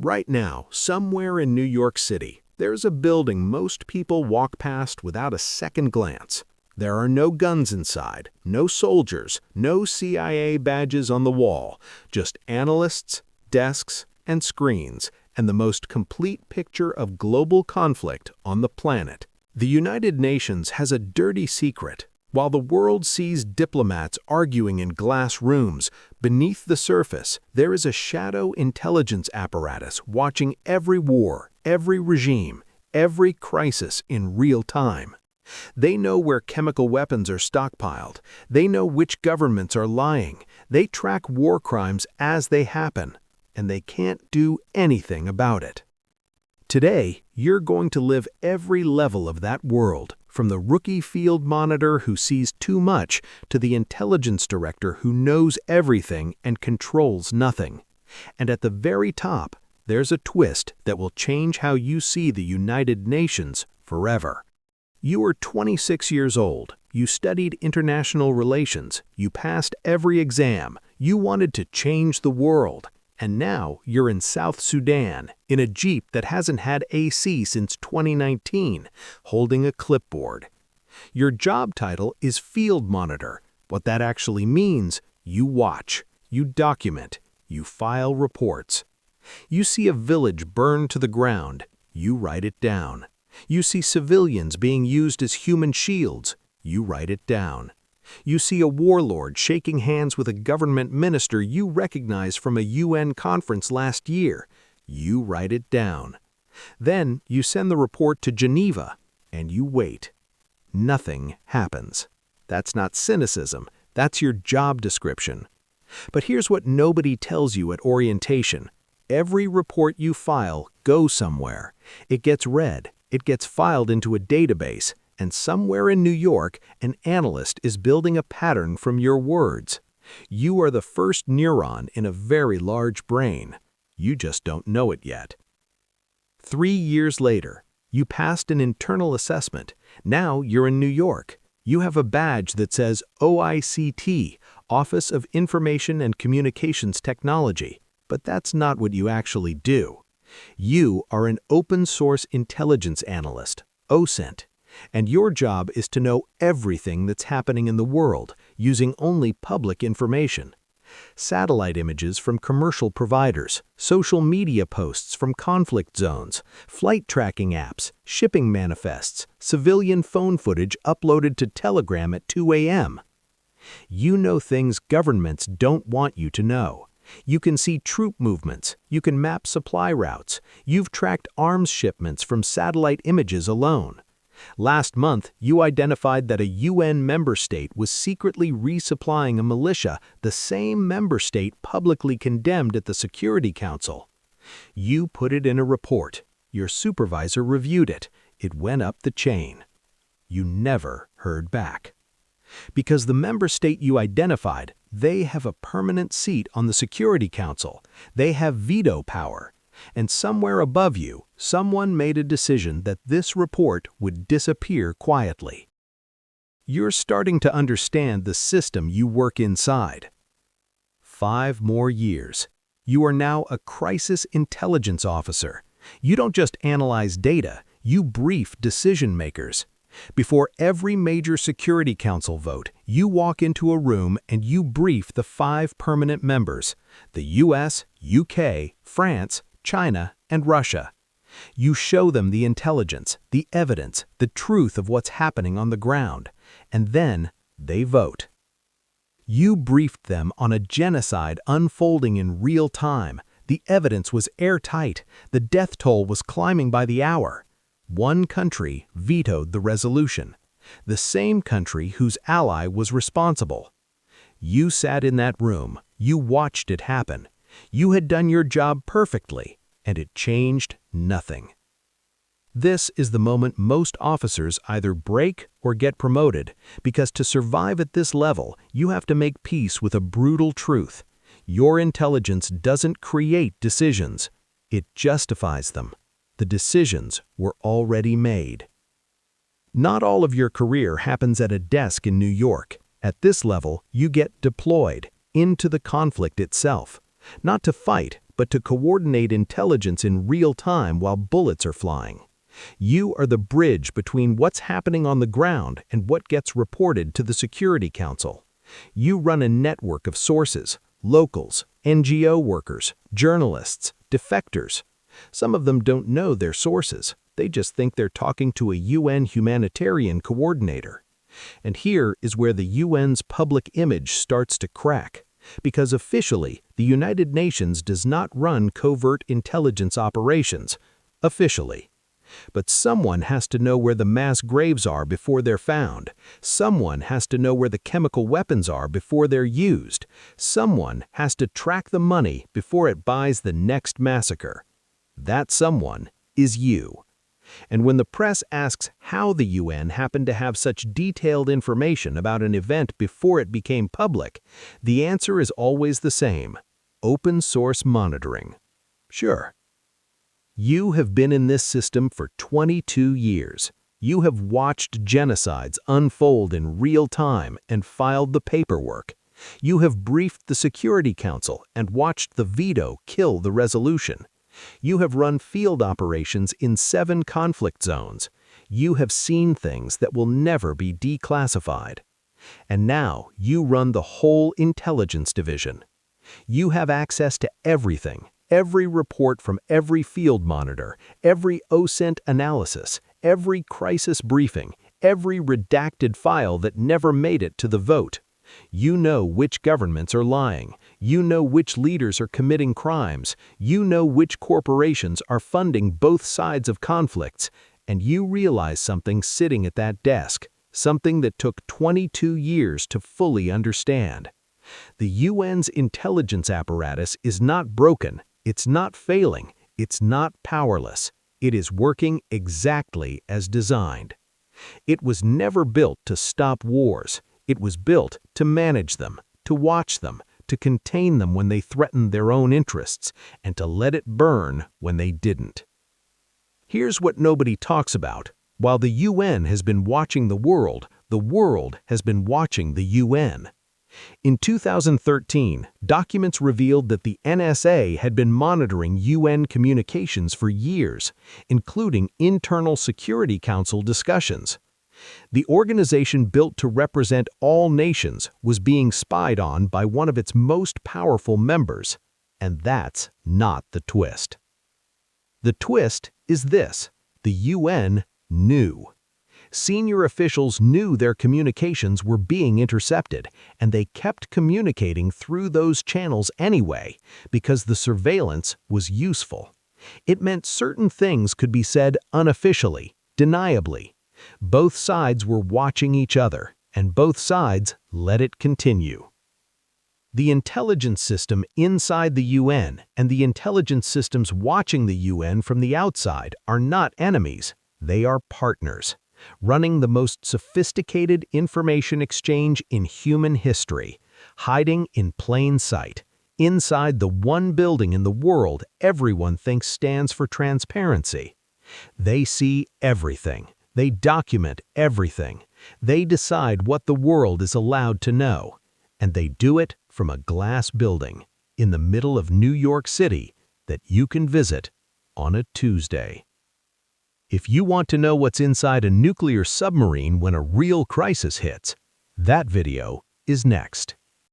Right now, somewhere in New York City, there's a building most people walk past without a second glance. There are no guns inside, no soldiers, no CIA badges on the wall, just analysts, desks, and screens, and the most complete picture of global conflict on the planet. The United Nations has a dirty secret. While the world sees diplomats arguing in glass rooms, beneath the surface, there is a shadow intelligence apparatus watching every war, every regime, every crisis in real time. They know where chemical weapons are stockpiled. They know which governments are lying. They track war crimes as they happen, and they can't do anything about it. Today, you're going to live every level of that world, from the rookie field monitor who sees too much to the intelligence director who knows everything and controls nothing. And at the very top, there's a twist that will change how you see the United Nations forever. You are 26 years old. You studied international relations. You passed every exam. You wanted to change the world. And now you're in South Sudan, in a Jeep that hasn't had AC since 2019, holding a clipboard. Your job title is Field Monitor. What that actually means, you watch, you document, you file reports. You see a village burned to the ground, you write it down. You see civilians being used as human shields, you write it down. You see a warlord shaking hands with a government minister you recognize from a UN conference last year. You write it down. Then you send the report to Geneva, and you wait. Nothing happens. That's not cynicism. That's your job description. But here's what nobody tells you at orientation. Every report you file goes somewhere. It gets read. It gets filed into a database. And somewhere in New York, an analyst is building a pattern from your words. You are the first neuron in a very large brain. You just don't know it yet. 3 years later, you passed an internal assessment. Now you're in New York. You have a badge that says OICT, Office of Information and Communications Technology. But that's not what you actually do. You are an open source intelligence analyst, OSINT. And your job is to know everything that's happening in the world using only public information. Satellite images from commercial providers, social media posts from conflict zones, flight tracking apps, shipping manifests, civilian phone footage uploaded to Telegram at 2 a.m. You know things governments don't want you to know. You can see troop movements. You can map supply routes. You've tracked arms shipments from satellite images alone. Last month, you identified that a UN member state was secretly resupplying a militia the same member state publicly condemned at the Security Council. You put it in a report. Your supervisor reviewed it. It went up the chain. You never heard back. Because the member state you identified, they have a permanent seat on the Security Council. They have veto power. And somewhere above you, someone made a decision that this report would disappear quietly. You're starting to understand the system you work inside. 5 more years. You are now a crisis intelligence officer. You don't just analyze data, you brief decision makers. Before every major Security Council vote, you walk into a room and you brief the 5 permanent members, the US, UK, France, China, and Russia. You show them the intelligence, the evidence, the truth of what's happening on the ground, and then they vote. You briefed them on a genocide unfolding in real time. The evidence was airtight. The death toll was climbing by the hour. One country vetoed the resolution, the same country whose ally was responsible. You sat in that room. You watched it happen. You had done your job perfectly, and it changed nothing. This is the moment most officers either break or get promoted, because to survive at this level, you have to make peace with a brutal truth. Your intelligence doesn't create decisions. It justifies them. The decisions were already made. Not all of your career happens at a desk in New York. At this level, you get deployed into the conflict itself. Not to fight, but to coordinate intelligence in real time while bullets are flying. You are the bridge between what's happening on the ground and what gets reported to the Security Council. You run a network of sources, locals, NGO workers, journalists, defectors. Some of them don't know their sources. They just think they're talking to a UN humanitarian coordinator. And here is where the UN's public image starts to crack. Because officially, the United Nations does not run covert intelligence operations. Officially. But someone has to know where the mass graves are before they're found. Someone has to know where the chemical weapons are before they're used. Someone has to track the money before it buys the next massacre. That someone is you. And when the press asks how the UN happened to have such detailed information about an event before it became public, the answer is always the same: open source monitoring. Sure. You have been in this system for 22 years. You have watched genocides unfold in real time and filed the paperwork. You have briefed the Security Council and watched the veto kill the resolution. You have run field operations in 7 conflict zones. You have seen things that will never be declassified. And now you run the whole intelligence division. You have access to everything. Every report from every field monitor, every OSINT analysis, every crisis briefing, every redacted file that never made it to the vote. You know which governments are lying. You know which leaders are committing crimes. You know which corporations are funding both sides of conflicts. And you realize something sitting at that desk, something that took 22 years to fully understand. The UN's intelligence apparatus is not broken. It's not failing, it's not powerless. It is working exactly as designed. It was never built to stop wars. It was built to manage them, to watch them, to contain them when they threatened their own interests, and to let it burn when they didn't. Here's what nobody talks about. While the UN has been watching the world has been watching the UN. In 2013, documents revealed that the NSA had been monitoring UN communications for years, including internal Security Council discussions. The organization built to represent all nations was being spied on by one of its most powerful members, and that's not the twist. The twist is this: the UN knew. Senior officials knew their communications were being intercepted, and they kept communicating through those channels anyway, because the surveillance was useful. It meant certain things could be said unofficially, deniably. Both sides were watching each other, and both sides let it continue. The intelligence system inside the UN and the intelligence systems watching the UN from the outside are not enemies, they are partners. Running the most sophisticated information exchange in human history, hiding in plain sight, inside the one building in the world everyone thinks stands for transparency. They see everything. They document everything. They decide what the world is allowed to know. And they do it from a glass building in the middle of New York City that you can visit on a Tuesday. If you want to know what's inside a nuclear submarine when a real crisis hits, that video is next.